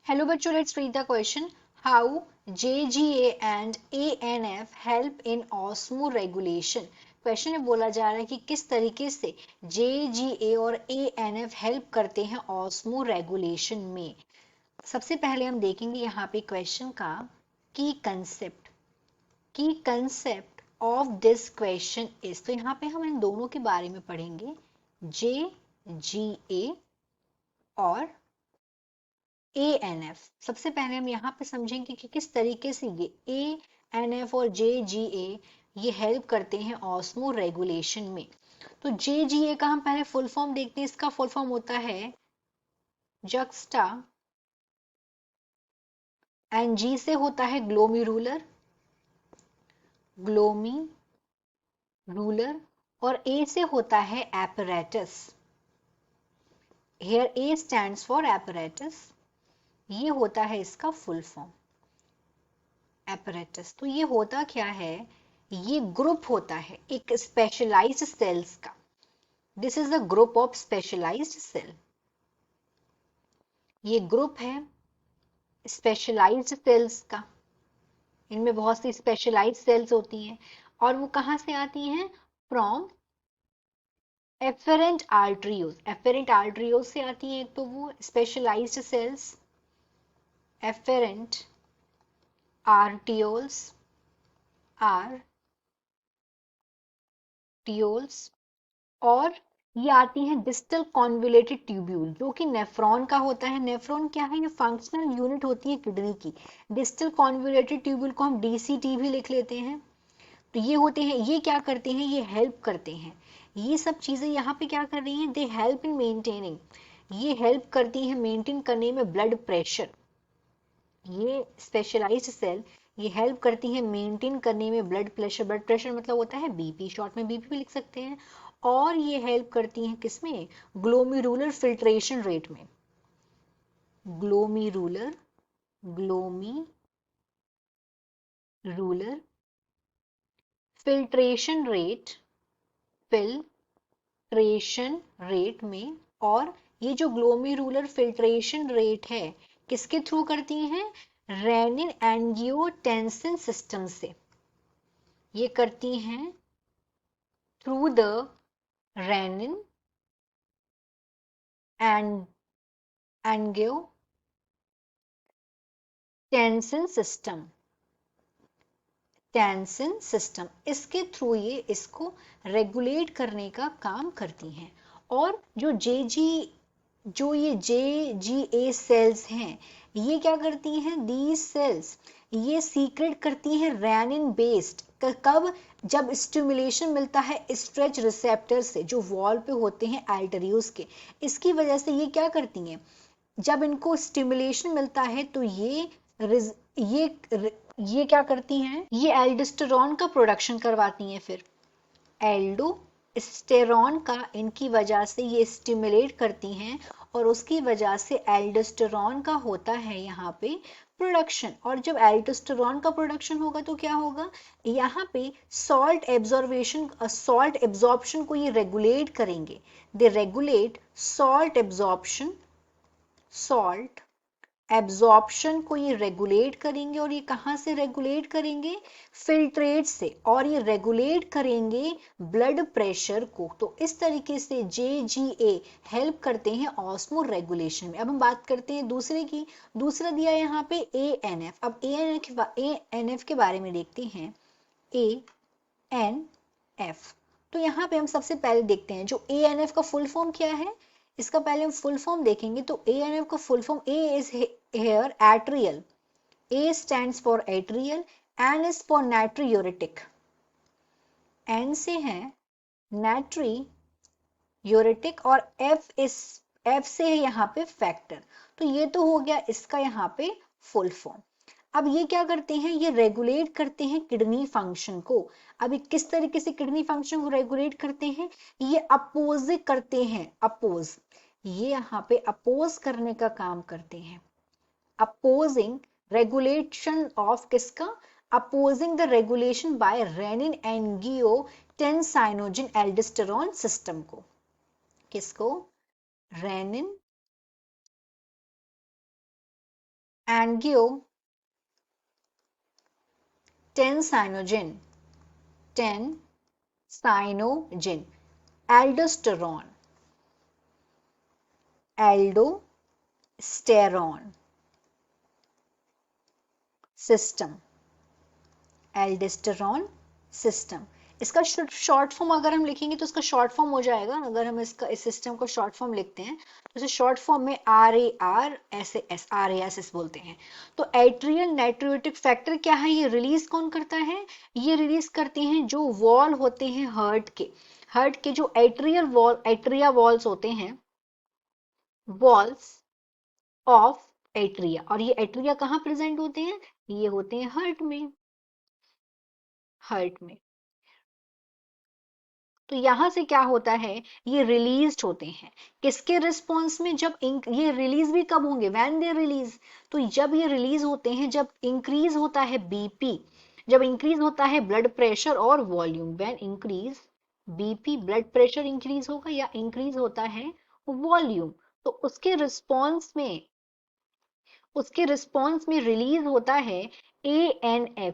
Hello बच्चों, let's read the question. How JGA and ANF help in osmoregulation? Question में बोला जा रहा है कि किस तरीके से JGA और ANF हेल्प करते हैं ऑस्मो रेगुलेशन में। सबसे पहले हम देखेंगे यहाँ पे क्वेश्चन का की concept of this question is. तो यहाँ पे हम इन दोनों के बारे में पढ़ेंगे, JGA और ANF। सबसे पहले हम यहाँ पे समझेंगे कि किस तरीके से ये ANF और JGA ये हेल्प करते हैं ऑस्मो रेगुलेशन में। तो JGA का हम पहले फुल फॉर्म देखते हैं। इसका फुल फॉर्म होता है जक्स्टा, एंड G से होता है ग्लोमीरुलर, और A से होता है apparatus. Here A stands for apparatus. ये होता है इसका फुल फॉर्म एपरेटस। तो ये होता क्या है, ये ग्रुप होता है एक स्पेशलाइज्ड सेल्स का। This is the group of specialised cell. ये ग्रुप है स्पेशलाइज्ड सेल्स का। इनमें बहुत सी स्पेशलाइज्ड सेल्स होती हैं और वो कहाँ से आती हैं, from efferent arterioles. Efferent arterioles से आती हैं एक तो वो स्पेशलाइज्ड सेल्स, एफेरेंट आर्टियोल्स, और ये आती हैं डिस्टल कॉन्वुलेटेड ट्यूब्यूल, जो कि नेफ्रॉन का होता है। नेफ्रॉन क्या है, ये फंक्शनल यूनिट होती है किडनी की। डिस्टल कॉन्वुलेटेड ट्यूब्यूल को हम DCT भी लिख लेते हैं। तो ये होते हैं, ये क्या करते हैं, ये हेल्प करते हैं। ये सब चीजें यहाँ पे क्या कर रही हैं, दे हेल्प इन मेंटेनिंग। ये हेल्प करती हैं मेंटेन करने में ब्लड प्रेशर। ये स्पेशलाइज्ड सेल ये हेल्प करती है मेंटेन करने में ब्लड प्रेशर। ब्लड प्रेशर मतलब होता है BP, शॉर्ट में BP भी लिख सकते हैं। और ये हेल्प करती हैं किसमें, ग्लोमीरुलर फिल्ट्रेशन रेट में। ग्लोमीरुलर फिल्ट्रेशन रेट में। और ये जो ग्लोमीरुलर फिल्ट्रेशन रेट है किसके थ्रू करती हैं, रेनिन एंजियोटेंसिन सिस्टम से। ये करती हैं through the renin and angiotensin system इसके थ्रू ये इसको रेगुलेट करने का काम करती हैं। और जो ये JGA सेल्स हैं, ये क्या करती हैं, दीज सेल्स ये सीक्रेट करती हैं रेनिन बेस्ड। कब, जब स्टिमुलेशन मिलता है स्ट्रेच रिसेप्टर से, जो वॉल पे होते हैं आर्टरियोज के। इसकी वजह से ये क्या करती हैं, जब इनको स्टिमुलेशन मिलता है तो ये क्या करती हैं, ये एल्डोस्टेरॉन का प्रोडक्शन करवाती हैं। फिर एल्डोस्टेरॉन का इनकी वजह से ये स्टिमुलेट करती हैं, और उसकी वजह से एल्डोस्टेरॉन का होता है यहाँ पे प्रोडक्शन। और जब एल्डोस्टेरॉन का प्रोडक्शन होगा तो क्या होगा, यहाँ पे सॉल्ट एब्जॉर्प्शन को ये रेगुलेट करेंगे। दे रेगुलेट सॉल्ट एब्जॉर्प्शन को ये रेगुलेट करेंगे। और ये कहाँ से रेगुलेट करेंगे, फिल्ट्रेट से। और ये रेगुलेट करेंगे ब्लड प्रेशर को। तो इस तरीके से JGA हेल्प करते हैं ऑस्मो रेगुलेशन में। अब हम बात करते हैं दूसरे की। दूसरा दिया यहाँ पे ANF। अब ANF के बारे में देखते हैं। ANF, तो यहाँ पे हम सबसे पहले देखते हैं जो ANF का फुल फॉर्म क्या है। इसका पहले हम फुल फॉर्म देखेंगे। तो ANF का full form, A is here atrial, A stands for atrial, N is for natriuretic, N से है नाइट्रियोरेटिक, और F से है यहाँ पे फैक्टर। तो ये तो हो गया इसका यहाँ पे फुल फॉर्म। अब ये क्या करते हैं, ये रेगुलेट करते हैं किडनी फंक्शन को। अब ये किस तरीके से किडनी फंक्शन को रेगुलेट करते हैं, ये अपोज करते हैं। ये यहाँ पे अपोज करने का काम करते हैं। अपोजिंग रेगुलेशन ऑफ किसका, opposing the regulation by renin angiotensinogen aldosterone system को। किसको, renin angiotensinogen, tensinogen, aldosterone, aldosterone system, aldosterone system. इसका शॉर्ट फॉर्म अगर हम लिखेंगे तो इसका शॉर्ट फॉर्म हो जाएगा, अगर हम इसका इस सिस्टम को शॉर्ट फॉर्म लिखते हैं तो इसे शॉर्ट फॉर्म में RAS बोलते हैं। तो एट्रियल नाइट्रोटिक फैक्टर क्या है, ये रिलीज कौन करता है, ये रिलीज करते हैं जो वॉल होते हैं हार्ट के जो एट्रियल वॉल, एट्रिया वॉल्स होते हैं, वॉल्स ऑफ एट्रिया। और ये एट्रिया कहाँ प्रेजेंट होते हैं, ये होते हैं हार्ट में, हार्ट में। तो यहां से क्या होता है, ये रिलीज होते हैं किसके रिस्पॉन्स में, जब ये रिलीज भी कब होंगे, व्हेन दे रिलीज, तो जब ये रिलीज होते हैं जब इंक्रीज होता है बीपी, जब इंक्रीज होता है ब्लड प्रेशर और volume, when increase BP, blood pressure increase होगा या इंक्रीज होता है वॉल्यूम, तो उसके रिस्पॉन्स में रिलीज होता है ANF,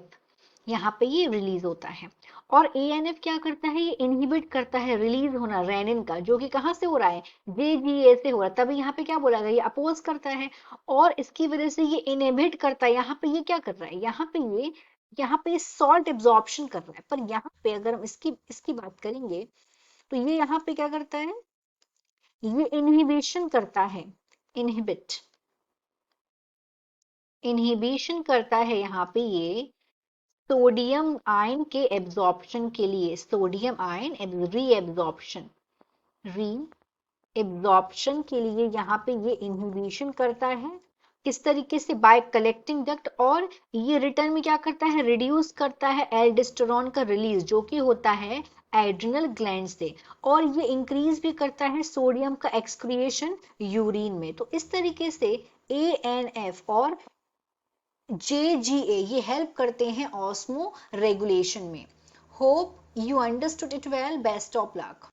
यहाँ पे ये रिलीज होता है। और ANF क्या करता है, ये इनहिबिट करता है रिलीज होना रेनिन का, जो कि कहाँ से हो रहा है, JGA से हो रहा है, तभी यहाँ पे क्या बोला गया, ये अपोज करता है और इसकी वजह से ये इनहिबिट करता है। यहाँ पे ये क्या कर रहा है, यहाँ पे सॉल्ट एब्जॉर्प्शन कर रहा है, पर यहाँ पे अगर हम इसकी इसकी बात करेंगे तो ये यहाँ पे क्या करता है, ये इनहिबिशन करता है, इनहिबिट, इनहिबिशन करता है यहाँ पे ये सोडियम आयन के एब्जॉर्प्शन के लिए, सोडियम आयन रीएब्जॉर्प्शन, री एब्जॉर्प्शन के लिए यहाँ पे ये इनहिबिशन करता है, किस तरीके से, बाय कलेक्टिंग डक्ट, और ये रिटर्न में क्या करता है, रिड्यूस करता है एल्डोस्टेरॉन का रिलीज जो कि होता है एड्रिनल ग्लैंड से, और ये इंक्रीज भी करता है सोडियम का एक्सक्रिएशन यूरिन में। तो इस तरीके से ANF और JGA ये हेल्प करते हैं ऑस्मो रेगुलेशन में। Hope you understood it well, best of luck.